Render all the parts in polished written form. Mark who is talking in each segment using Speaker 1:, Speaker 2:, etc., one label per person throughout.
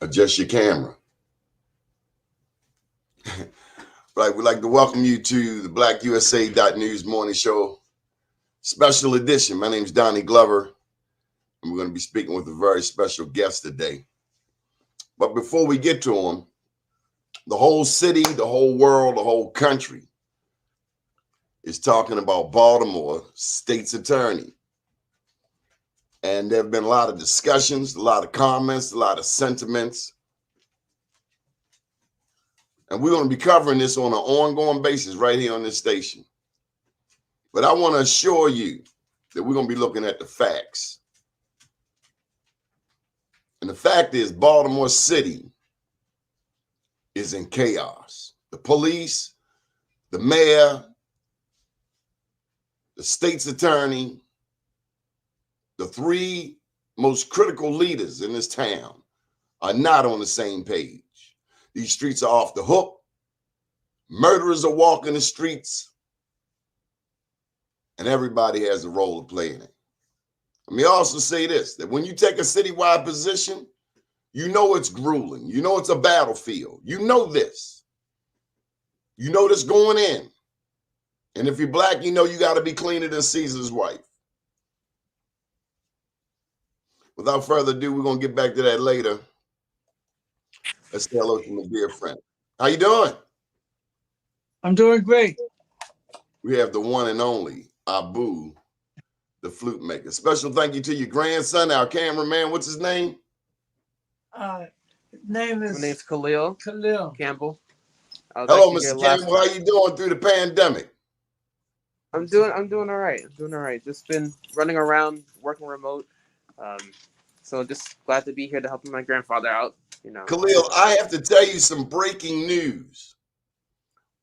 Speaker 1: Adjust your camera. Right, we'd like to welcome you to the BlackUSA.News Morning Show special edition. My name is Donnie Glover, and we're going to be speaking with a very special guest today. But before we get to him, the whole city, the whole world, the whole country is talking about Baltimore state's attorney. And there have been a lot of discussions, a lot of comments, a lot of sentiments. And we're going to be covering this on an ongoing basis right here on this station. But I want to assure you that we're going to be looking at the facts. And the fact is, Baltimore City is in chaos. The police, the mayor, the state's attorney, the three most critical leaders in this town are not on the same page. These streets are off the hook. Murderers are walking the streets. And everybody has a role to play in it. Let me also say this, that when you take a citywide position, you know it's grueling. You know it's a battlefield. You know this. You know this going in. And if you're black, you know you got to be cleaner than Caesar's wife. Without further ado, we're going to get back to that later. Let's say hello to my dear friend. How you doing?
Speaker 2: I'm doing great.
Speaker 1: We have the one and only Abu, the Flutemaker. Special thank you to your grandson, our cameraman. What's his name?
Speaker 2: My name's
Speaker 3: Khalil.
Speaker 2: Khalil
Speaker 3: Campbell.
Speaker 1: Hello, Mr. Campbell. How you doing through the pandemic?
Speaker 3: I'm doing all right. Just been running around, working remote. So just glad to be here to help my grandfather out. You know,
Speaker 1: Khalil, I have to tell you some breaking news.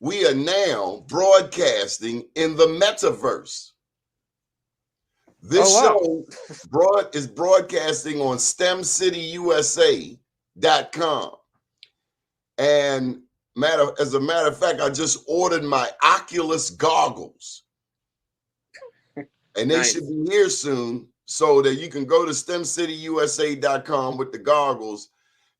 Speaker 1: We are now broadcasting in the metaverse. This show is broadcasting on STEMcityUSA.com. And as a matter of fact, I just ordered my Oculus goggles. And they should be here soon so that you can go to STEMcityUSA.com with the goggles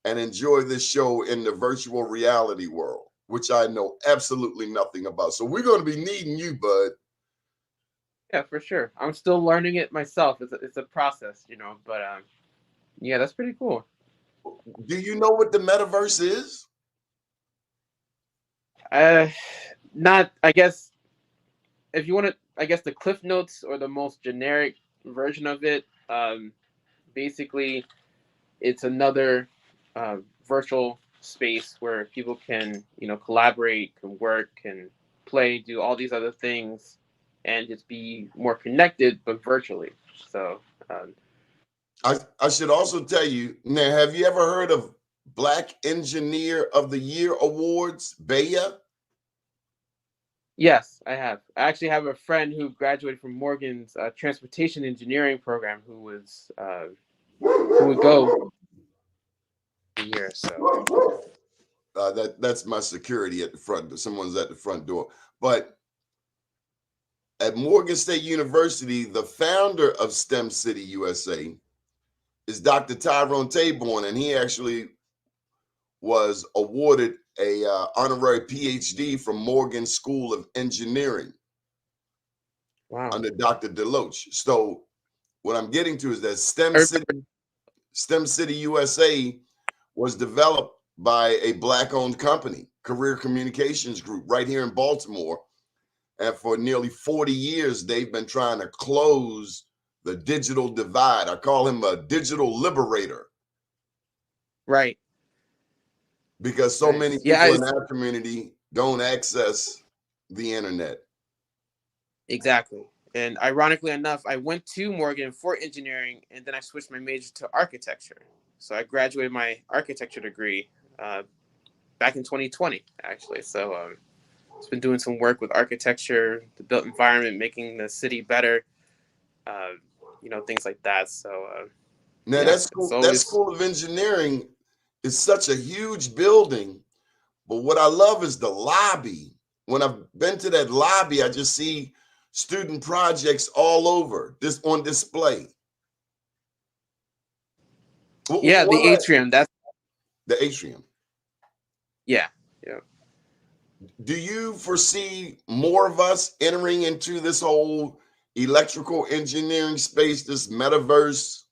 Speaker 1: and enjoy this show in the virtual reality world, which I know absolutely nothing about. So we're going to be needing you, bud.
Speaker 3: Yeah, for sure. I'm still learning it myself. It's a process, you know, but yeah, that's pretty cool.
Speaker 1: Do you know what the metaverse is?
Speaker 3: Not, I guess, if you want to, I guess the Cliff Notes or the most generic version of it, basically it's another virtual space where people can, you know, collaborate, can work, can play, do all these other things, and just be more connected, but virtually. So,
Speaker 1: I should also tell you, now, have you ever heard of Black Engineer of the Year Awards, BEYA?
Speaker 3: Yes, I have. I actually have a friend who graduated from Morgan's transportation engineering program who would go a year. So
Speaker 1: that's my security at the front. Someone's at the front door. But at Morgan State University, the founder of STEM City USA is Dr. Tyrone Taborn, and he actually was awarded a honorary PhD from Morgan School of Engineering.
Speaker 3: Wow.
Speaker 1: Under Dr. Deloach. So what I'm getting to is that STEM City USA was developed by a Black-owned company, Career Communications Group, right here in Baltimore. And for nearly 40 years, they've been trying to close the digital divide. I call him a digital liberator.
Speaker 3: Right.
Speaker 1: Because so many people in our community don't access the internet.
Speaker 3: Exactly. And ironically enough, I went to Morgan for engineering, and then I switched my major to architecture. So I graduated my architecture degree back in 2020, actually. So it's been doing some work with architecture, the built environment, making the city better, you know, things like that. So
Speaker 1: now yeah, that School of Engineering is such a huge building, but what I love is the lobby. When I've been to that lobby, I just see student projects all over this on display.
Speaker 3: Yeah, the atrium.
Speaker 1: the atrium.
Speaker 3: Yeah.
Speaker 1: Do you foresee more of us entering into this whole electrical engineering space, this metaverse?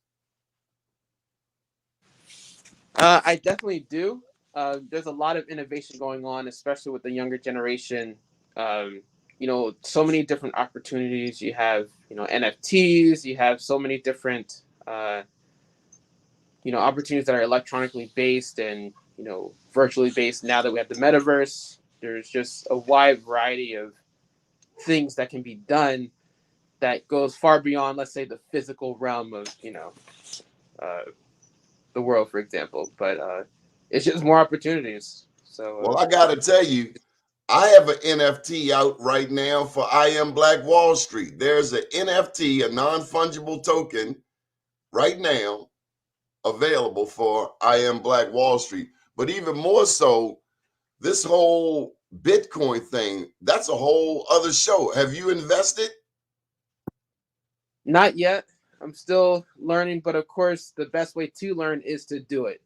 Speaker 3: I definitely do. There's a lot of innovation going on, especially with the younger generation. So many different opportunities. You have, NFTs. You have so many different, opportunities that are electronically based and, virtually based. Now that we have the metaverse, there's just a wide variety of things that can be done that goes far beyond, let's say, the physical realm of, uh, the world, for example. But it's just more opportunities. So,
Speaker 1: Well, I got to tell you, I have an NFT out right now for I Am Black Wall Street. There's an NFT, a non-fungible token, right now available for I Am Black Wall Street. But even more so, this whole Bitcoin thing, that's a whole other show. Have you invested?
Speaker 3: not yet. I'm still learning, but of course, the best way to learn is to do it.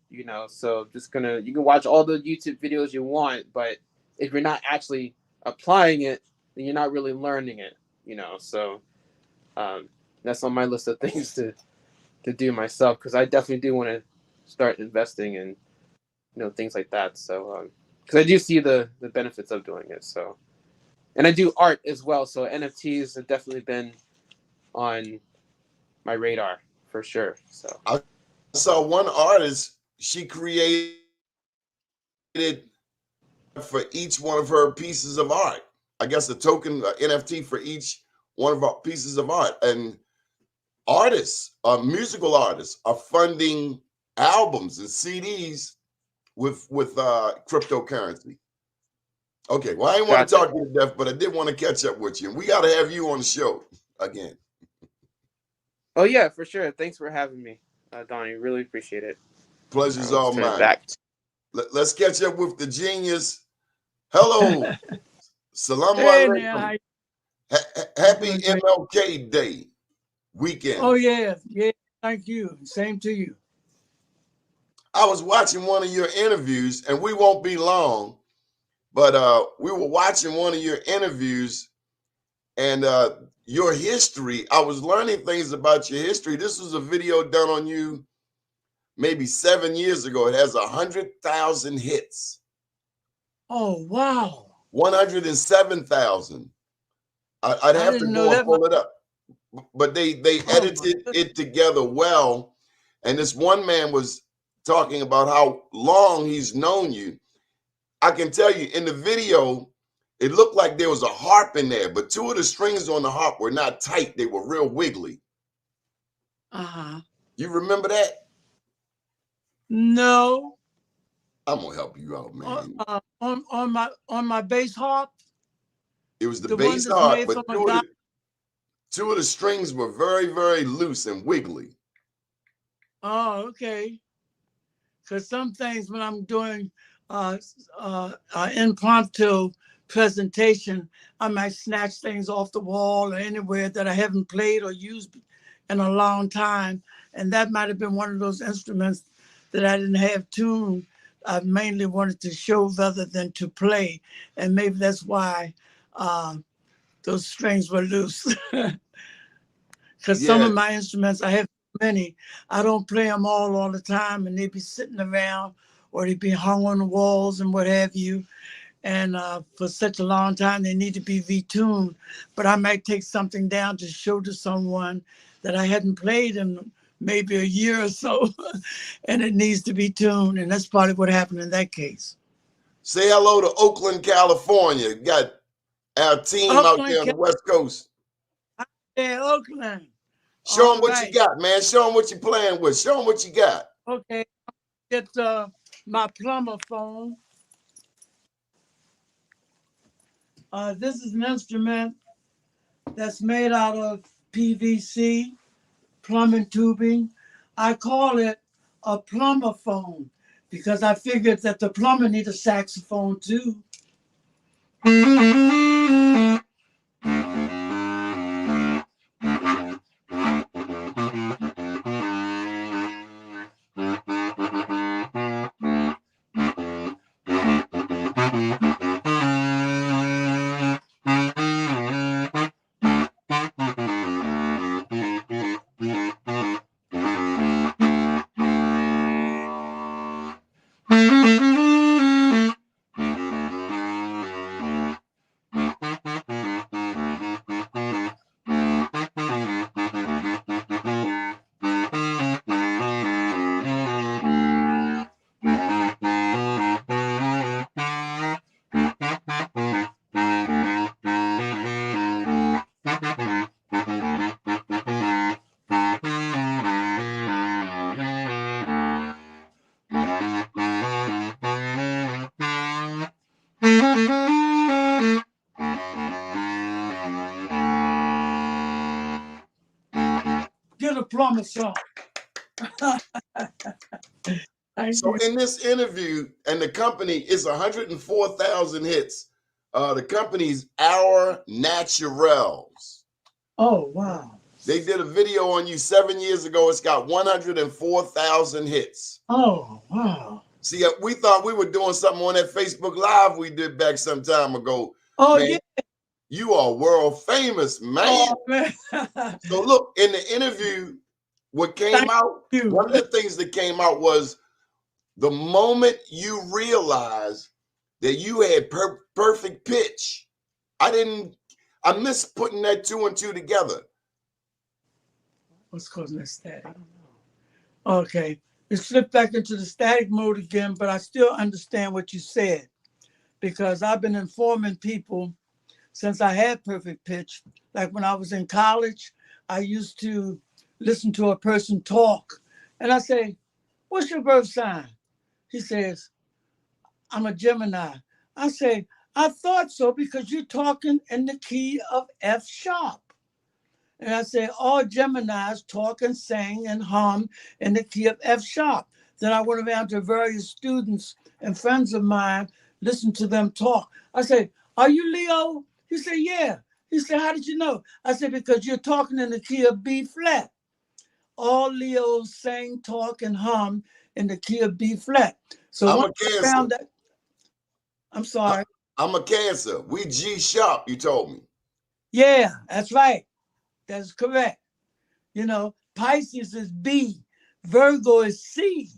Speaker 3: So you can watch all the YouTube videos you want, but if you're not actually applying it, then you're not really learning it. So that's on my list of things to do myself, because I definitely do want to start investing in things like that. So because I do see the benefits of doing it. So, and I do art as well. So NFTs have definitely been on my radar for sure. So
Speaker 1: I saw one artist, she created for each one of her pieces of art. I guess a token, NFT for each one of our pieces of art. And artists, musical artists, are funding albums and CDs with cryptocurrency. Okay, well, I didn't want to
Speaker 3: gotcha.
Speaker 1: talk you to death, but I did want to catch up with you. And we got to have you on the show again.
Speaker 3: Oh yeah, for sure. Thanks for having me, Donnie. Really appreciate it.
Speaker 1: Pleasure's
Speaker 3: Let's
Speaker 1: all
Speaker 3: turn it
Speaker 1: mine.
Speaker 3: back.
Speaker 1: Let's catch up with the genius. Hello. Salaam
Speaker 2: Hey now,
Speaker 1: alaikum.
Speaker 2: I'm
Speaker 1: Happy
Speaker 2: doing great.
Speaker 1: MLK Day weekend.
Speaker 2: Oh yeah, yeah. Thank you. Same to you.
Speaker 1: I was watching one of your interviews, and we won't be long, but we were watching one of your interviews and your history. I was learning things about your history. This was a video done on you maybe 7 years ago. It has 100,000 hits.
Speaker 2: Oh wow.
Speaker 1: 107,000. I'd
Speaker 2: I
Speaker 1: have to
Speaker 2: didn't know
Speaker 1: go and
Speaker 2: that.
Speaker 1: pull it up, but they
Speaker 2: Oh my
Speaker 1: edited
Speaker 2: goodness.
Speaker 1: it together well. And this one man was talking about how long he's known you. I can tell you in the video, it looked like there was a harp in there, but two of the strings on the harp were not tight. They were real wiggly.
Speaker 2: Uh-huh.
Speaker 1: You remember that?
Speaker 2: No.
Speaker 1: I'm gonna help you out, man.
Speaker 2: On my bass harp,
Speaker 1: It was the
Speaker 2: the one
Speaker 1: bass
Speaker 2: that's
Speaker 1: harp,
Speaker 2: made
Speaker 1: but
Speaker 2: from a guy.
Speaker 1: two of the strings were very, very loose and wiggly.
Speaker 2: Oh, okay. Because some things when I'm doing impromptu presentation, I might snatch things off the wall or anywhere that I haven't played or used in a long time. And that might have been one of those instruments that I didn't have tuned. I mainly wanted to show rather than to play. And maybe that's why those strings were loose. Because some
Speaker 1: Yeah,
Speaker 2: of my instruments, I have many, I don't play them all the time, and they be sitting around or they be hung on the walls and what have you. And for such a long time, they need to be retuned. But I might take something down to show to someone that I hadn't played in maybe a year or so, and it needs to be tuned. And that's probably what happened in that case.
Speaker 1: say hello to Oakland, California. Got our team out
Speaker 2: Oakland,
Speaker 1: there on the West Coast.
Speaker 2: yeah, Oakland.
Speaker 1: Show
Speaker 2: All
Speaker 1: them what you
Speaker 2: right.
Speaker 1: got, man. Show them what you're playing with. Show them what you got.
Speaker 2: Okay. Get my plumber phone. This is an instrument that's made out of PVC, plumbing tubing. I call it a plumber phone because I figured that the plumber need a saxophone too. Get a plumber song. Thank
Speaker 1: So
Speaker 2: you.
Speaker 1: in this interview, and the company is 104,000 hits. The company's Our Naturals.
Speaker 2: Oh, wow.
Speaker 1: They did a video on you 7 years ago. It's got 104,000 hits.
Speaker 2: Oh, wow.
Speaker 1: See, we thought we were doing something on that Facebook Live we did back some time ago.
Speaker 2: Oh,
Speaker 1: Man,
Speaker 2: yeah.
Speaker 1: you are world famous, man.
Speaker 2: Oh, man.
Speaker 1: So look, in the interview, what came
Speaker 2: Thank
Speaker 1: out,
Speaker 2: you.
Speaker 1: one of the things that came out was the moment you realized that you had perfect pitch. I missed putting that 2 and 2 together.
Speaker 2: What's causing that static? Okay. It slipped back into the static mode again, but I still understand what you said because I've been informing people since I had perfect pitch. Like when I was in college, I used to listen to a person talk and I say, "What's your birth sign?" He says, "I'm a Gemini." I say, "I thought so because you're talking in the key of F sharp." And I say, all Geminis talk and sing and hum in the key of F sharp. Then I went around to various students and friends of mine, listened to them talk. I say, "Are you Leo?" He said, "Yeah." He said, "How did you know?" I said, "Because you're talking in the key of B flat." All Leos sing, talk, and hum in the key of B flat. So
Speaker 1: I'm
Speaker 2: once
Speaker 1: a
Speaker 2: I
Speaker 1: Cancer.
Speaker 2: found that, I'm sorry.
Speaker 1: I'm a Cancer. We G sharp, you told me.
Speaker 2: Yeah, that's right. That's correct. You know, Pisces is B, Virgo is C,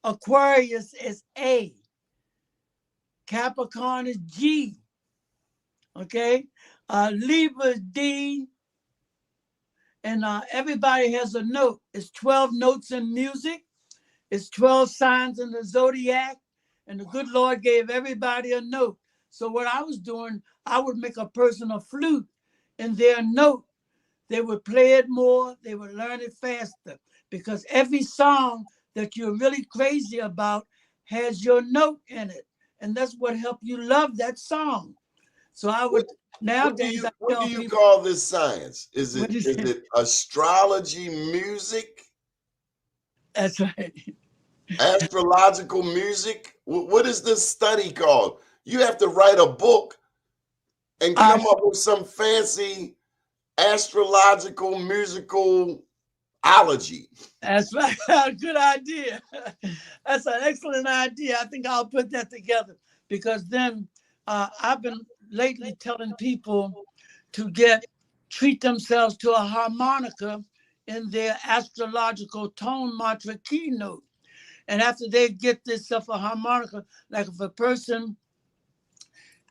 Speaker 2: Aquarius is A, Capricorn is G, okay? Libra is D, and everybody has a note. It's 12 notes in music. It's 12 signs in the zodiac, and the good Lord gave everybody a note. So what I was doing, I would make a person a flute in their note. They would play it more, they would learn it faster because every song that you're really crazy about has your note in it. And that's what helped you love that song. So I would nowadays I
Speaker 1: What do
Speaker 2: tell
Speaker 1: you
Speaker 2: people,
Speaker 1: call this science? Is
Speaker 2: what is it?
Speaker 1: it astrology music?
Speaker 2: That's right.
Speaker 1: Astrological music? What is this study called? You have to write a book and come up with some fancy astrological musical ology.
Speaker 2: That's right. Good idea. That's an excellent idea. I think I'll put that together because then I've been lately telling people to treat themselves to a harmonica in their astrological tone mantra keynote. And after they get themselves a harmonica, like if a person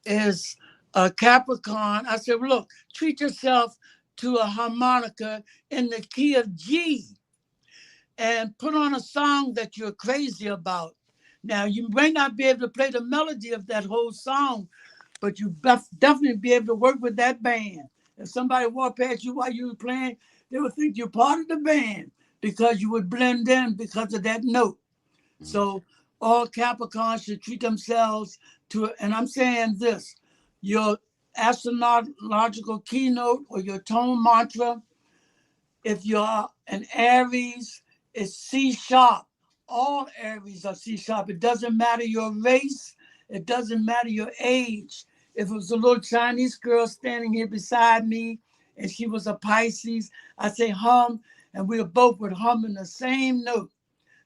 Speaker 2: is a Capricorn, I said, well, look, treat yourself to a harmonica in the key of G and put on a song that you're crazy about. Now, you may not be able to play the melody of that whole song, but you definitely be able to work with that band. If somebody walked past you while you were playing, they would think you're part of the band because you would blend in because of that note. Mm-hmm. So all Capricorns should treat themselves to, and I'm saying this, your astrological keynote or your tone mantra, if you're an Aries, it's C sharp. All Aries are C sharp. It doesn't matter your race. It doesn't matter your age. If it was a little Chinese girl standing here beside me and she was a Pisces, I'd say hum, and we both would hum in the same note.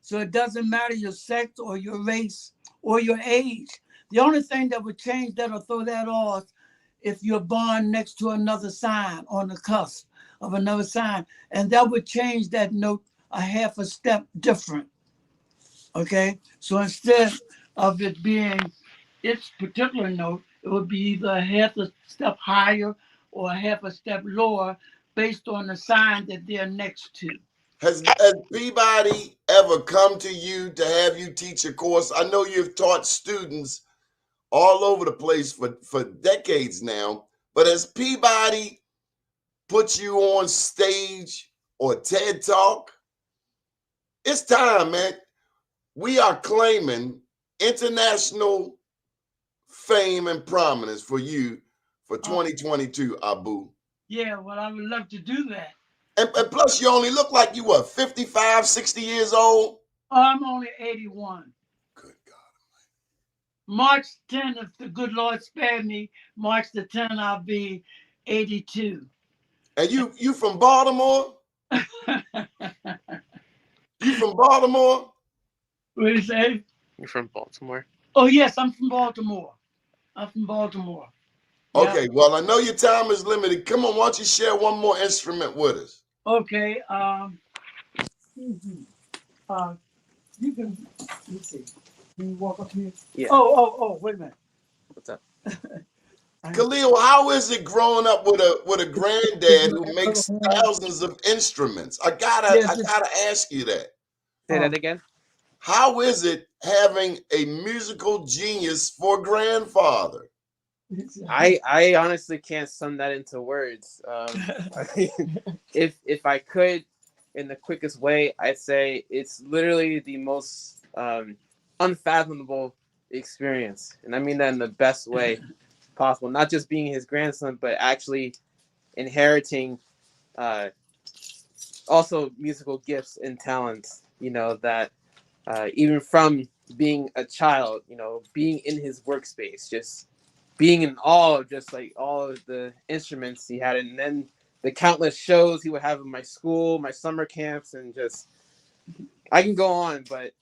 Speaker 2: So it doesn't matter your sex or your race or your age. The only thing that would change that or throw that off if you're born next to another sign on the cusp of another sign, and that would change that note a half a step different. Okay, so instead of it being its particular note, it would be either a half a step higher or a half a step lower based on the sign that they're next to.
Speaker 1: Has Peabody ever come to you to have you teach a course? I know you've taught students all over the place for decades now, but has Peabody put you on stage or TED Talk? It's time, man. We are claiming international fame and prominence for you for 2022, Abu.
Speaker 2: Yeah, well, I would love to do that.
Speaker 1: And plus, you only look like you, what, 55, 60 years old?
Speaker 2: Oh, I'm only 81.
Speaker 1: Good God.
Speaker 2: March 10th, if the good Lord spared me, March the 10th, I'll be 82.
Speaker 1: And you from Baltimore? You from Baltimore?
Speaker 2: What do you say?
Speaker 3: You're from Baltimore.
Speaker 2: Oh, yes, I'm from Baltimore. I'm from Baltimore.
Speaker 1: Okay,
Speaker 2: Yeah.
Speaker 1: well, I know your time is limited. Come on, why don't you share one more instrument with us?
Speaker 2: Okay. You can, let's see. Can you walk up here?
Speaker 3: Yeah.
Speaker 2: Oh, wait a minute.
Speaker 3: What's up?
Speaker 1: Khalil, how is it growing up with a granddad who makes thousands of instruments? I gotta ask you that.
Speaker 3: Say that again.
Speaker 1: How is it having a musical genius for grandfather?
Speaker 3: I honestly can't sum that into words. If I could, in the quickest way, I'd say it's literally the most unfathomable experience, and I mean that in the best way possible. Not just being his grandson, but actually inheriting also musical gifts and talents. You know that even from being a child, you know, being in his workspace, just being in awe of just like all of the instruments he had, and then the countless shows he would have in my school, my summer camps, and just I can go on, but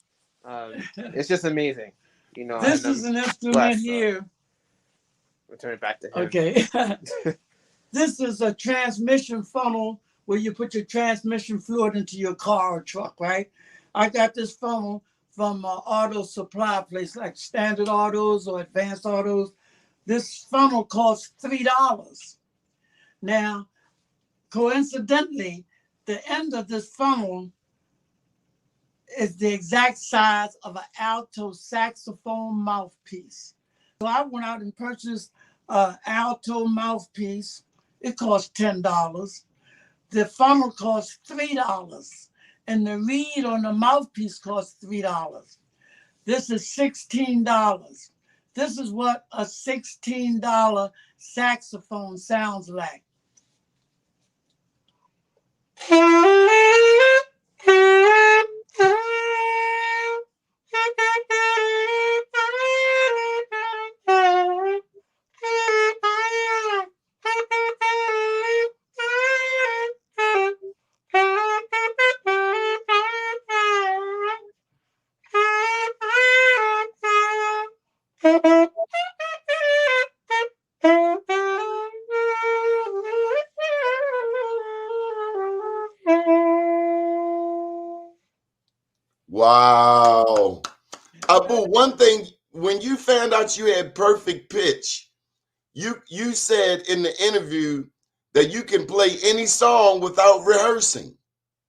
Speaker 3: it's just amazing, you know.
Speaker 2: This is an instrument here.
Speaker 3: Return it back to him.
Speaker 2: Okay. This is a transmission funnel where you put your transmission fluid into your car or truck, right? I got this funnel from an auto supply place like Standard Autos or Advanced Autos. This funnel costs $3. Now, coincidentally, the end of this funnel is the exact size of an Alto saxophone mouthpiece. So I went out and purchased an Alto mouthpiece. It cost $10. The funnel costs $3. And the reed on the mouthpiece costs $3. This is $16. This is what a $16 saxophone sounds like.
Speaker 1: Wow. Abu, one thing, when you found out you had perfect pitch, you said in the interview that you can play any song without rehearsing.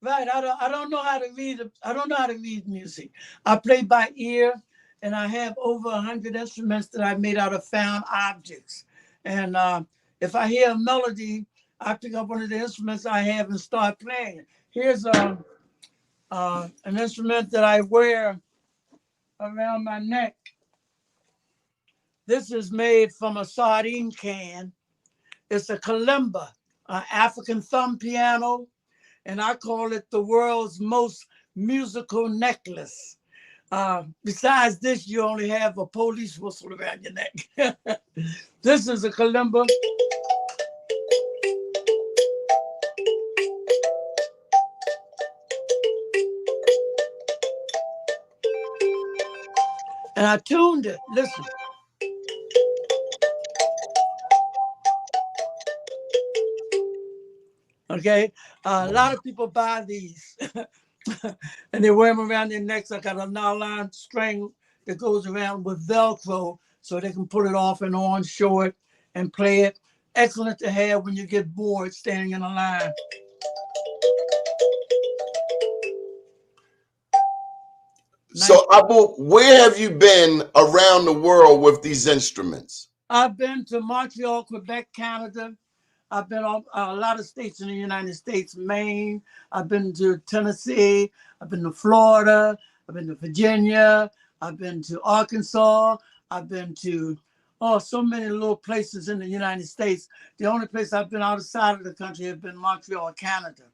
Speaker 2: Right. I don't know how to read. I don't know how to read music. I play by ear, and I have over 100 instruments that I made out of found objects. And if I hear a melody, I pick up one of the instruments I have and start playing. Here's an instrument that I wear around my neck. This is made from a sardine can. It's a kalimba, an African thumb piano, and I call it the world's most musical necklace. Besides this, you only have a police whistle around your neck. This is a kalimba. And I tuned it. Listen. Okay. A lot of people buy these and they wear them around their necks. I got a nylon string that goes around with Velcro so they can put it off and on, show it, and play it. Excellent to have when you get bored standing in a line.
Speaker 1: So, Abu, where have you been around the world with these instruments?
Speaker 2: I've been to Montreal, Quebec, Canada. I've been on a lot of states in the United States, Maine. I've been to Tennessee. I've been to Florida. I've been to Virginia. I've been to Arkansas. I've been to, so many little places in the United States. The only place I've been outside of the country has been Montreal, Canada.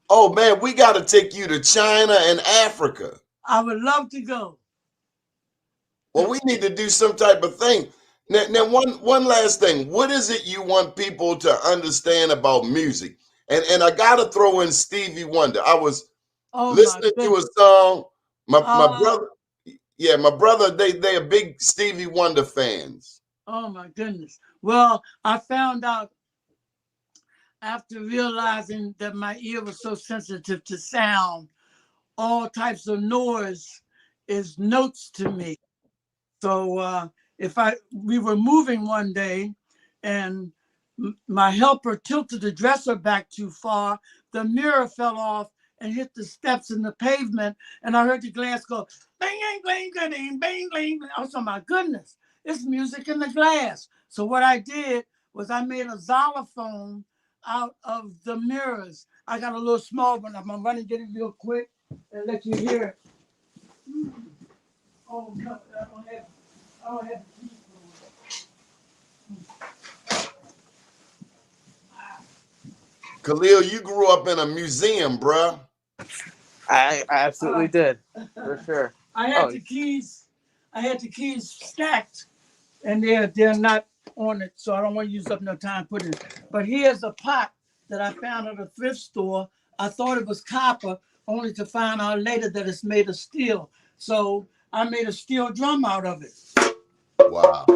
Speaker 1: Oh, man, we got to take you to China and Africa.
Speaker 2: I would love to go.
Speaker 1: Well, we need to do some type of thing. Now, one last thing. What is it you want people to understand about music? And I got to throw in Stevie Wonder. I was listening to a song. My brother, my brother, they are big Stevie Wonder fans.
Speaker 2: Oh, my goodness. Well, I found out after realizing that my ear was so sensitive to sound, all types of noise is notes to me. So we were moving one day and my helper tilted the dresser back too far, the mirror fell off and hit the steps in the pavement, and I heard the glass go bang, bang, bang, bang, bang, bang. I was like, my goodness, it's music in the glass. So what I did was I made a xylophone out of the mirrors. I got a little small one. I'm gonna run and get it real quick and let you hear it. Oh no, I don't have the keys for it.
Speaker 1: Khalil, you grew up in a museum, bruh.
Speaker 3: I absolutely did, for sure.
Speaker 2: I had the keys stacked, and they're not on it, so I don't want to use up no time putting it. But here's a pot that I found at a thrift store. I thought it was copper, only to find out later that it's made of steel. So I made a steel drum out of it.
Speaker 1: Wow.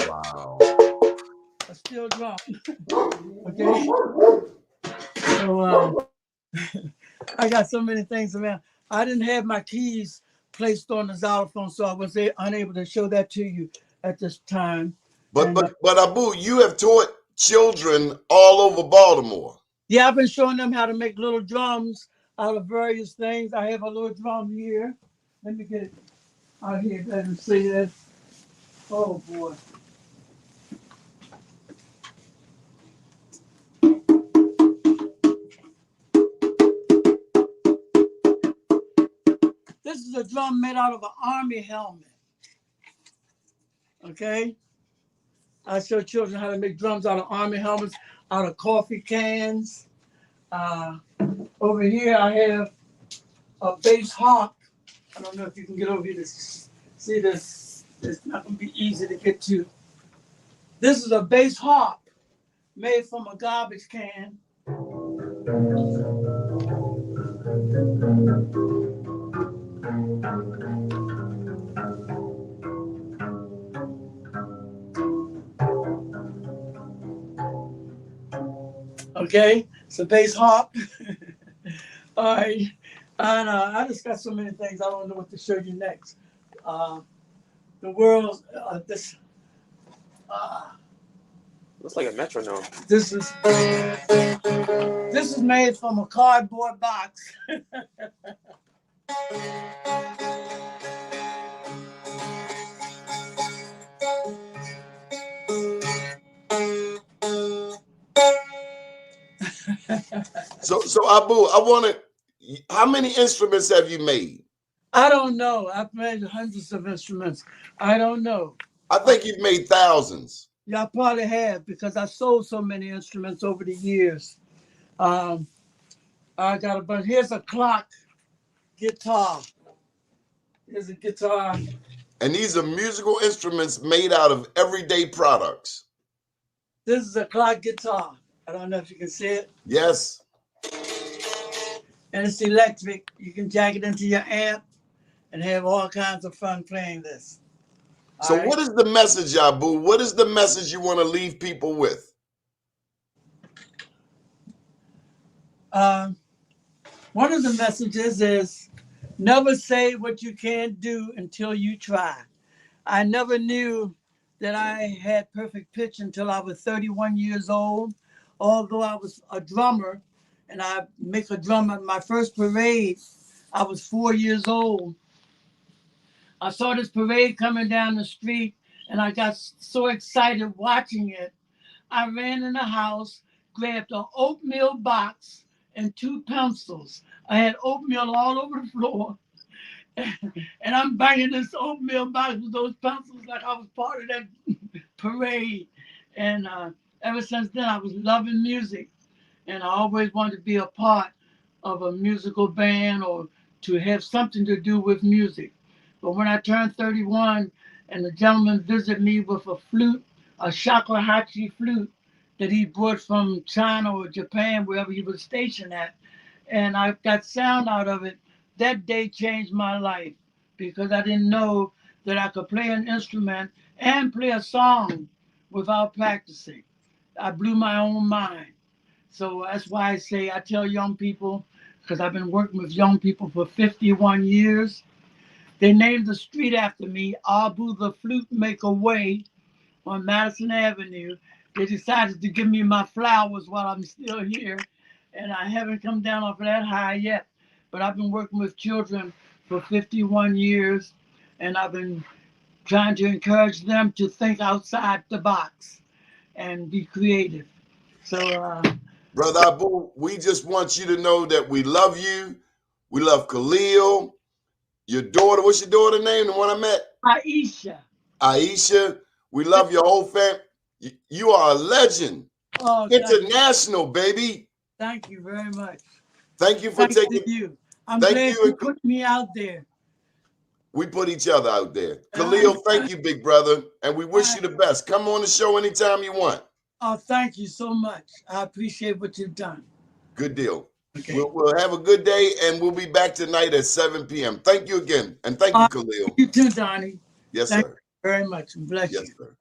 Speaker 1: Wow.
Speaker 2: A steel drum. Okay. So I got so many things around. I didn't have my keys placed on the xylophone, so I was unable to show that to you at this time.
Speaker 1: But Abu, you have taught children all over Baltimore.
Speaker 2: Yeah, I've been showing them how to make little drums out of various things. I have a little drum here. Let me get it out here. Let them see this. Oh boy. This is a drum made out of an army helmet. Okay? I show children how to make drums out of army helmets, out of coffee cans. Over here I have a bass harp. I don't know if you can get over here to see this. It's not going to be easy to get to. This is a bass harp made from a garbage can. Okay, it's a bass harp. All right, and I just got so many things. I don't know what to show you next. The world, this.
Speaker 3: Looks like a metronome.
Speaker 2: This is made from a cardboard box.
Speaker 1: So Abu, I want to. How many instruments have you made?
Speaker 2: I don't know. I've made hundreds of instruments. I don't know.
Speaker 1: I think you've made thousands.
Speaker 2: Yeah, I probably have because I sold so many instruments over the years. I got a bunch. Here's a clock guitar. Here's a guitar.
Speaker 1: And these are musical instruments made out of everyday products.
Speaker 2: This is a clock guitar. I don't know if you can see it.
Speaker 1: Yes.
Speaker 2: And it's electric. You can jack it into your amp and have all kinds of fun playing this.
Speaker 1: So
Speaker 2: All right.
Speaker 1: what is the message, Abu? What is the message you want to leave people with?
Speaker 2: One of the messages is never say what you can't do until you try. I never knew that I had perfect pitch until I was 31 years old. Although I was a drummer and I make a drum at my first parade, I was 4 years old. I saw this parade coming down the street and I got so excited watching it. I ran in the house, grabbed an oatmeal box and two pencils. I had oatmeal all over the floor. And I'm banging this oatmeal box with those pencils like I was part of that parade. And ever since then, I was loving music. And I always wanted to be a part of a musical band or to have something to do with music. But when I turned 31 and the gentleman visited me with a flute, a shakuhachi flute that he brought from China or Japan, wherever he was stationed at, and I got sound out of it, that day changed my life because I didn't know that I could play an instrument and play a song without practicing. I blew my own mind. So that's why I tell young people, because I've been working with young people for 51 years, they named the street after me, Abu the Flutemaker Way on Madison Avenue. They decided to give me my flowers while I'm still here, and I haven't come down off of that high yet. But I've been working with children for 51 years, and I've been trying to encourage them to think outside the box and be creative. So,
Speaker 1: Brother Abu, we just want you to know that we love you. We love Khalil, your daughter. What's your daughter name? The one I met?
Speaker 2: Aisha.
Speaker 1: Aisha. We love your whole family. You are a legend.
Speaker 2: Oh,
Speaker 1: International, baby.
Speaker 2: thank you very much.
Speaker 1: Thank you for
Speaker 2: Thanks
Speaker 1: taking.
Speaker 2: to you. I'm
Speaker 1: Thank
Speaker 2: glad
Speaker 1: you.
Speaker 2: you put me out there.
Speaker 1: We put each other out there. Khalil, thank you, big brother. And we wish you the best. Come on the show anytime you want.
Speaker 2: Oh, thank you so much. I appreciate what you've done.
Speaker 1: Good deal.
Speaker 2: Okay.
Speaker 1: We'll have a good day, and we'll be back tonight at 7 p.m. Thank you again. And thank you, Khalil.
Speaker 2: You too, Donnie.
Speaker 1: Yes,
Speaker 2: Thank
Speaker 1: sir.
Speaker 2: you very much. Bless
Speaker 1: Yes,
Speaker 2: you.
Speaker 1: sir.